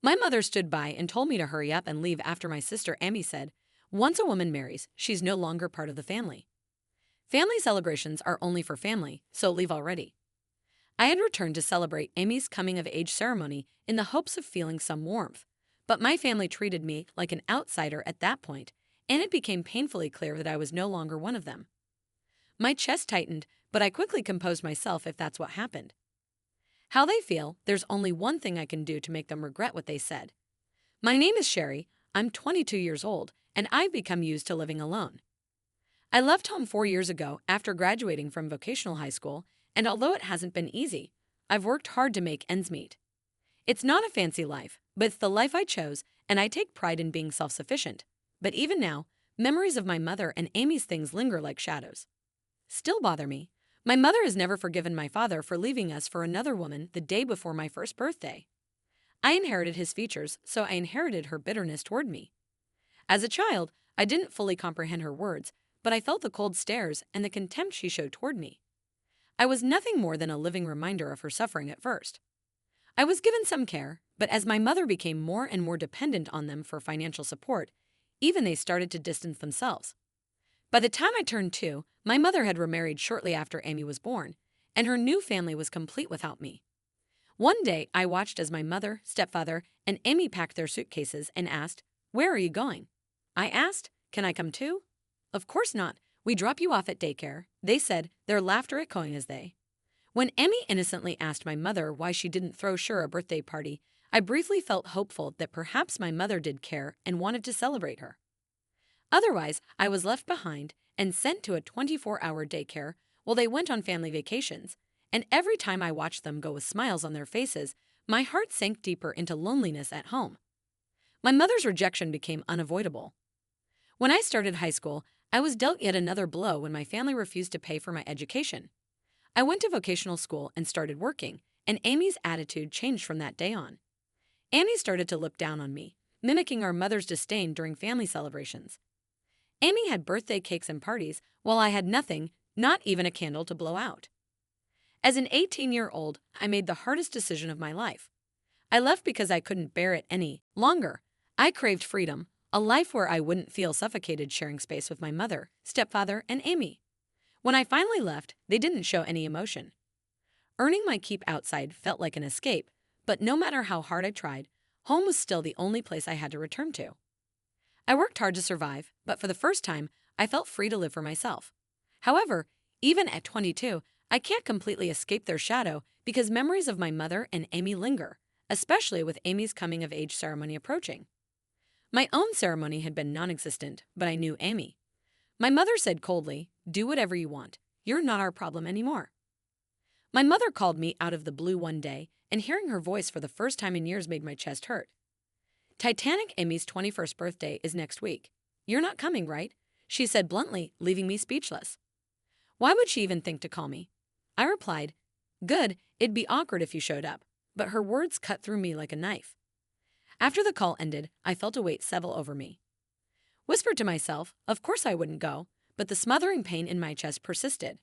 My mother stood by and told me to hurry up and leave after my sister Amy said, "Once a woman marries, she's no longer part of the family. Family celebrations are only for family, so leave already." I had returned to celebrate Amy's coming-of-age ceremony in the hopes of feeling some warmth, but my family treated me like an outsider at that point, and it became painfully clear that I was no longer one of them. My chest tightened, but I quickly composed myself if that's what happened. How they feel, there's only one thing I can do to make them regret what they said. My name is Sherry, I'm 22 years old, and I've become used to living alone. I left home 4 years ago after graduating from vocational high school, and although it hasn't been easy, I've worked hard to make ends meet. It's not a fancy life, but it's the life I chose, and I take pride in being self-sufficient. But even now, memories of my mother and Amy's things linger like shadows. Still bother me. My mother has never forgiven my father for leaving us for another woman the day before my first birthday. I inherited his features, so I inherited her bitterness toward me. As a child, I didn't fully comprehend her words, but I felt the cold stares and the contempt she showed toward me. I was nothing more than a living reminder of her suffering at first. I was given some care, but as my mother became more and more dependent on them for financial support, even they started to distance themselves. By the time I turned 2, my mother had remarried shortly after Amy was born, and her new family was complete without me. One day, I watched as my mother, stepfather, and Amy packed their suitcases and asked, "Where are you going?" I asked, "Can I come too?" "Of course not. We drop you off at daycare," they said, their laughter echoing as they. When Amy innocently asked my mother why she didn't throw Sher a birthday party, I briefly felt hopeful that perhaps my mother did care and wanted to celebrate her. Otherwise, I was left behind and sent to a 24-hour daycare while they went on family vacations, and every time I watched them go with smiles on their faces, my heart sank deeper into loneliness at home. My mother's rejection became unavoidable. When I started high school, I was dealt yet another blow when my family refused to pay for my education. I went to vocational school and started working, and Amy's attitude changed from that day on. Amy started to look down on me, mimicking our mother's disdain during family celebrations. Amy had birthday cakes and parties, while I had nothing, not even a candle to blow out. As an 18-year-old, I made the hardest decision of my life. I left because I couldn't bear it any longer. I craved freedom, a life where I wouldn't feel suffocated sharing space with my mother, stepfather, and Amy. When I finally left, they didn't show any emotion. Earning my keep outside felt like an escape, but no matter how hard I tried, home was still the only place I had to return to. I worked hard to survive, but for the first time, I felt free to live for myself. However, even at 22, I can't completely escape their shadow because memories of my mother and Amy linger, especially with Amy's coming-of-age ceremony approaching. My own ceremony had been non-existent, but I knew Amy. My mother said coldly, "Do whatever you want. You're not our problem anymore." My mother called me out of the blue one day, and hearing her voice for the first time in years made my chest hurt. "Titanic Amy's 21st birthday is next week. You're not coming, right?" she said bluntly, leaving me speechless. Why would she even think to call me? I replied, "Good, it'd be awkward if you showed up," but her words cut through me like a knife. After the call ended, I felt a weight settle over me. Whispered to myself, of course I wouldn't go, but the smothering pain in my chest persisted.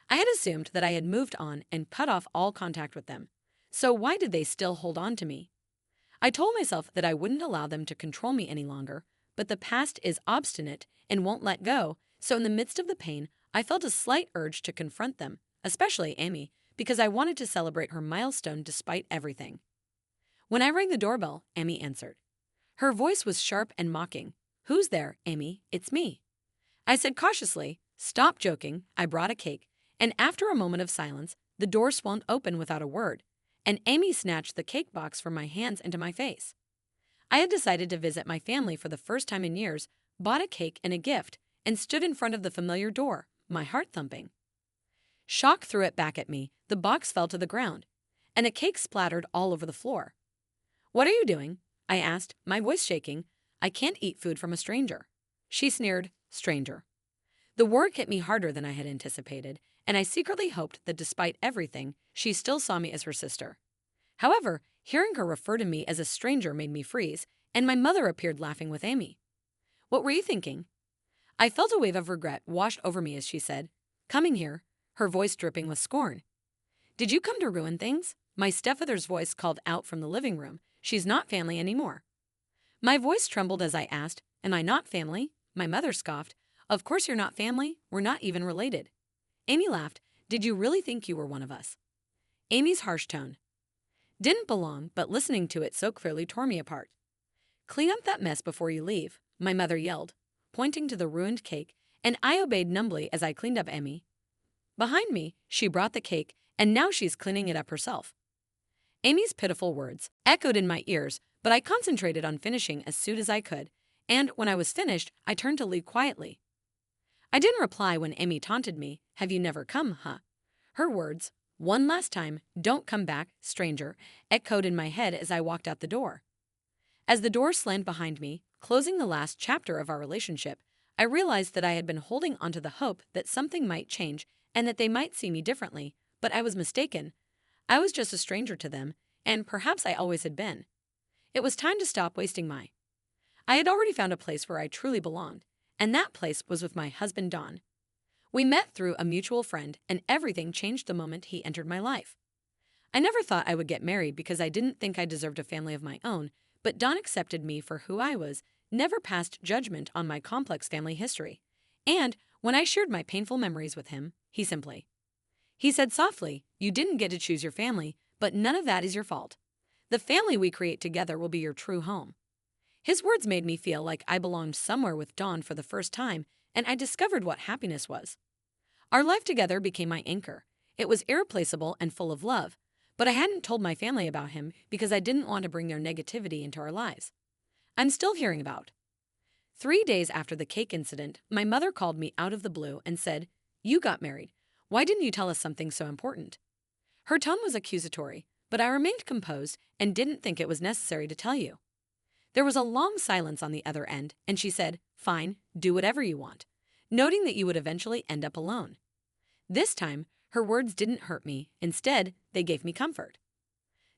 I had assumed that I had moved on and cut off all contact with them, so why did they still hold on to me? I told myself that I wouldn't allow them to control me any longer, but the past is obstinate and won't let go, so in the midst of the pain, I felt a slight urge to confront them, especially Amy, because I wanted to celebrate her milestone despite everything. When I rang the doorbell, Amy answered. Her voice was sharp and mocking. "Who's there, Amy? It's me." I said cautiously, "Stop joking, I brought a cake," and after a moment of silence, the door swung open without a word, and Amy snatched the cake box from my hands into my face. I had decided to visit my family for the first time in years, bought a cake and a gift, and stood in front of the familiar door, my heart thumping. Shock threw it back at me, the box fell to the ground, and the cake splattered all over the floor. "What are you doing?" I asked, my voice shaking. "I can't eat food from a stranger." She sneered, "Stranger." The word hit me harder than I had anticipated, and I secretly hoped that despite everything, she still saw me as her sister. However, hearing her refer to me as a stranger made me freeze, and my mother appeared laughing with Amy. "What were you thinking?" I felt a wave of regret wash over me as she said, "Coming here," her voice dripping with scorn. "Did you come to ruin things?" My stepfather's voice called out from the living room, She's not family anymore." My voice trembled as I asked, "Am I not family?" My mother scoffed, "Of course you're not family. We're not even related." Amy laughed, "Did you really think you were one of us?" Amy's harsh tone didn't belong, but listening to it so clearly tore me apart. "Clean up that mess before you leave," my mother yelled, pointing to the ruined cake, and I obeyed numbly as I cleaned up Amy. Behind me, she brought the cake, and now she's cleaning it up herself. Amy's pitiful words echoed in my ears, but I concentrated on finishing as soon as I could, and when I was finished, I turned to leave quietly. I didn't reply when Amy taunted me, "Have you never come, huh?" Her words, "One last time, don't come back, stranger," echoed in my head as I walked out the door. As the door slammed behind me, closing the last chapter of our relationship, I realized that I had been holding onto the hope that something might change and that they might see me differently, but I was mistaken. I was just a stranger to them, and perhaps I always had been. It was time to stop wasting my. I had already found a place where I truly belonged, and that place was with my husband Don. We met through a mutual friend, and everything changed the moment he entered my life. I never thought I would get married because I didn't think I deserved a family of my own, but Don accepted me for who I was, never passed judgment on my complex family history. And when I shared my painful memories with him, he said softly, "You didn't get to choose your family, but none of that is your fault. The family we create together will be your true home." His words made me feel like I belonged somewhere with Dawn for the first time, and I discovered what happiness was. Our life together became my anchor. It was irreplaceable and full of love, but I hadn't told my family about him because I didn't want to bring their negativity into our lives. I'm still hearing about. 3 days after the cake incident, my mother called me out of the blue and said, "You got married. Why didn't you tell us something so important?" Her tone was accusatory, but I remained composed and didn't think it was necessary to tell you. There was a long silence on the other end, and she said, "Fine, do whatever you want," noting that you would eventually end up alone. This time, her words didn't hurt me. Instead, they gave me comfort.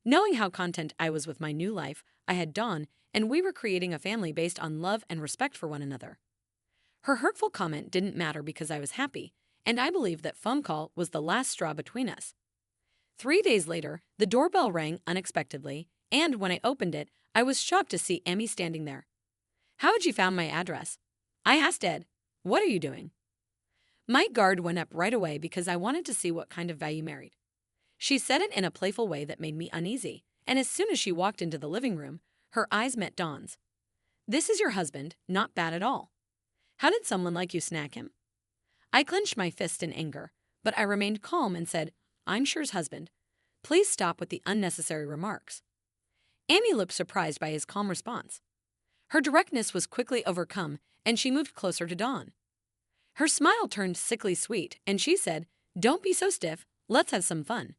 Knowing how content I was with my new life, I had Dawn, and we were creating a family based on love and respect for one another. Her hurtful comment didn't matter because I was happy, and I believed that phone call was the last straw between us. 3 days later, the doorbell rang unexpectedly, and when I opened it, I was shocked to see Amy standing there. "How had you found my address?" I asked Ed. "What are you doing?" My guard went up right away because I wanted to see what kind of value married. She said it in a playful way that made me uneasy, and as soon as she walked into the living room, her eyes met Dawn's. "This is your husband, not bad at all. How did someone like you snag him?" I clenched my fist in anger, but I remained calm and said, "I'm Sure's husband. Please stop with the unnecessary remarks." Amy looked surprised by his calm response. Her directness was quickly overcome, and she moved closer to Dawn. Her smile turned sickly sweet, and she said, "Don't be so stiff, let's have some fun."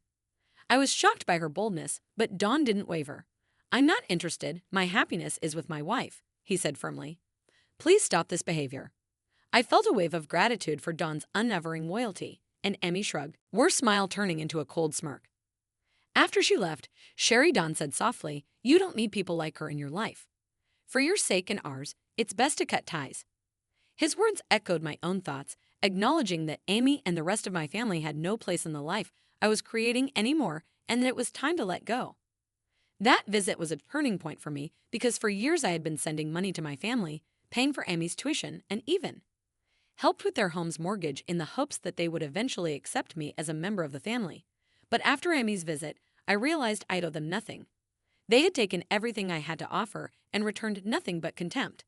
I was shocked by her boldness, but Dawn didn't waver. "I'm not interested, my happiness is with my wife," he said firmly. "Please stop this behavior." I felt a wave of gratitude for Dawn's unwavering loyalty, and Amy shrugged, her smile turning into a cold smirk. After she left, Sherry Dawn said softly, "You don't need people like her in your life. For your sake and ours, it's best to cut ties." His words echoed my own thoughts, acknowledging that Amy and the rest of my family had no place in the life I was creating anymore and that it was time to let go. That visit was a turning point for me because for years I had been sending money to my family, paying for Amy's tuition, and even helped with their home's mortgage in the hopes that they would eventually accept me as a member of the family. But after Amy's visit, I realized I'd owe them nothing. They had taken everything I had to offer and returned nothing but contempt.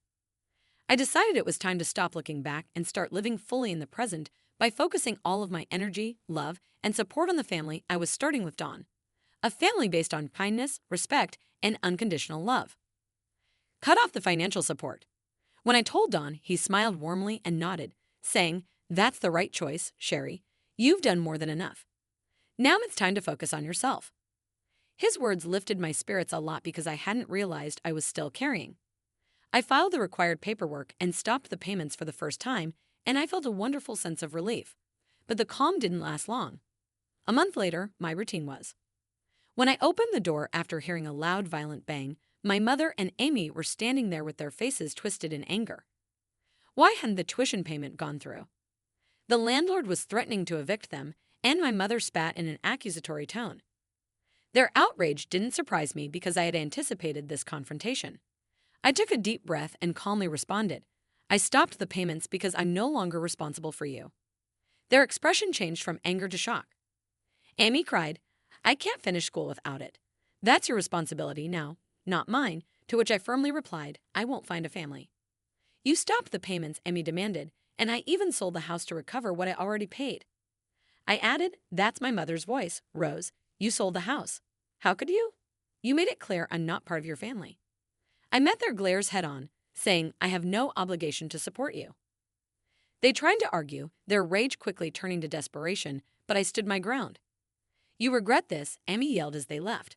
I decided it was time to stop looking back and start living fully in the present by focusing all of my energy, love, and support on the family I was starting with Dawn. A family based on kindness, respect, and unconditional love. Cut off the financial support. When I told Dawn, he smiled warmly and nodded, saying, "That's the right choice, Sherry. You've done more than enough. Now it's time to focus on yourself." His words lifted my spirits a lot because I hadn't realized I was still carrying. I filed the required paperwork and stopped the payments for the first time, and I felt a wonderful sense of relief. But the calm didn't last long. A month later, my routine was. When I opened the door after hearing a loud, violent bang, my mother and Amy were standing there with their faces twisted in anger. Why hadn't the tuition payment gone through? The landlord was threatening to evict them, and my mother spat in an accusatory tone. Their outrage didn't surprise me because I had anticipated this confrontation. I took a deep breath and calmly responded, I stopped the payments because I'm no longer responsible for you. Their expression changed from anger to shock. Amy cried, I can't finish school without it. That's your responsibility now, not mine, to which I firmly replied, I won't find a family. You stopped the payments, Amy demanded, and I even sold the house to recover what I already paid. I added, that's my mother's voice, Rose. You sold the house. How could you? You made it clear I'm not part of your family. I met their glares head on, saying, I have no obligation to support you. They tried to argue, their rage quickly turning to desperation, but I stood my ground. You regret this, Amy yelled as they left.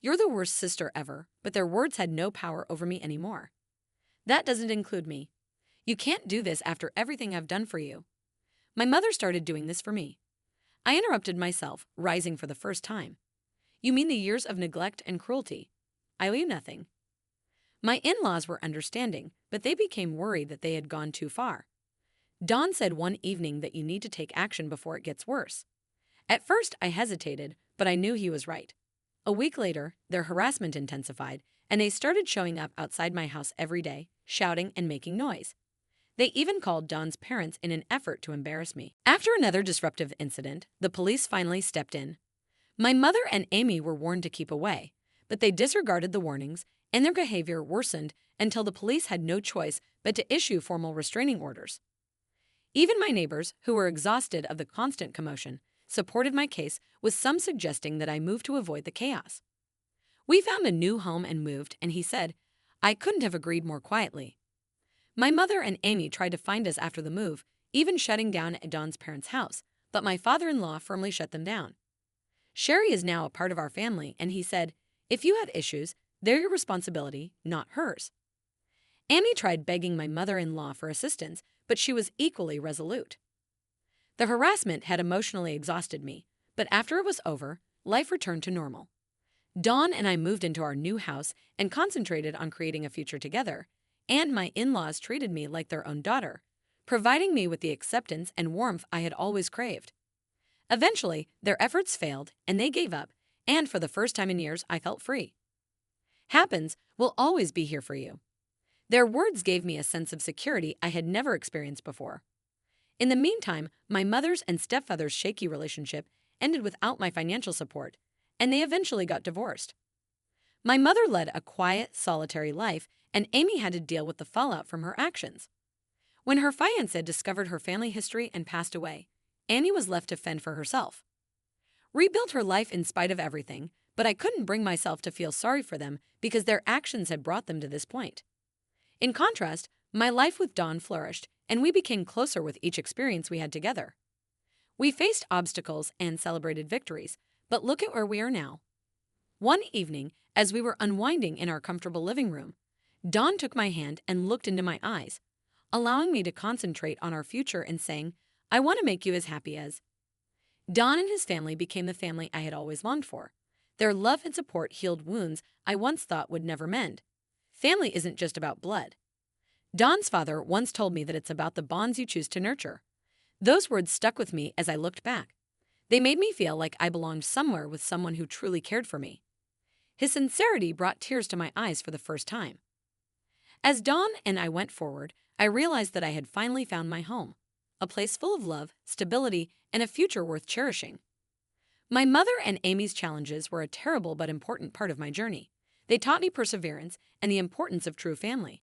You're the worst sister ever, but their words had no power over me anymore. That doesn't include me. You can't do this after everything I've done for you. My mother started doing this for me. I interrupted myself, rising for the first time. You mean the years of neglect and cruelty? I owe you nothing. My in-laws were understanding, but they became worried that they had gone too far. Don said one evening that you need to take action before it gets worse. At first, I hesitated, but I knew he was right. A week later, their harassment intensified, and they started showing up outside my house every day, shouting and making noise. They even called Don's parents in an effort to embarrass me. After another disruptive incident, the police finally stepped in. My mother and Amy were warned to keep away, but they disregarded the warnings, and their behavior worsened until the police had no choice but to issue formal restraining orders. Even my neighbors, who were exhausted of the constant commotion, supported my case, with some suggesting that I move to avoid the chaos. We found a new home and moved, and he said, I couldn't have agreed more quietly. My mother and Amy tried to find us after the move, even shutting down at Don's parents' house, but my father-in-law firmly shut them down. Sherry is now a part of our family, and he said, if you have issues, they're your responsibility, not hers. Amy tried begging my mother-in-law for assistance, but she was equally resolute. The harassment had emotionally exhausted me, but after it was over, life returned to normal. Dawn and I moved into our new house and concentrated on creating a future together, and my in-laws treated me like their own daughter, providing me with the acceptance and warmth I had always craved. Eventually, their efforts failed, and they gave up, and for the first time in years, I felt free. Happens will always be here for you. Their words gave me a sense of security I had never experienced before. In the meantime, my mother's and stepfather's shaky relationship ended without my financial support, and they eventually got divorced. My mother led a quiet, solitary life, and Amy had to deal with the fallout from her actions. When her fiancé discovered her family history and passed away, Annie was left to fend for herself. Rebuilt her life in spite of everything, but I couldn't bring myself to feel sorry for them because their actions had brought them to this point. In contrast, my life with Dawn flourished, and we became closer with each experience we had together. We faced obstacles and celebrated victories, but look at where we are now. One evening, as we were unwinding in our comfortable living room, Dawn took my hand and looked into my eyes, allowing me to concentrate on our future and saying, I want to make you as happy as. Don and his family became the family I had always longed for. Their love and support healed wounds I once thought would never mend. Family isn't just about blood. Don's father once told me that it's about the bonds you choose to nurture. Those words stuck with me as I looked back. They made me feel like I belonged somewhere with someone who truly cared for me. His sincerity brought tears to my eyes for the first time. As Don and I went forward, I realized that I had finally found my home, a place full of love, stability, and a future worth cherishing. My mother and Amy's challenges were a terrible but important part of my journey. They taught me perseverance and the importance of true family.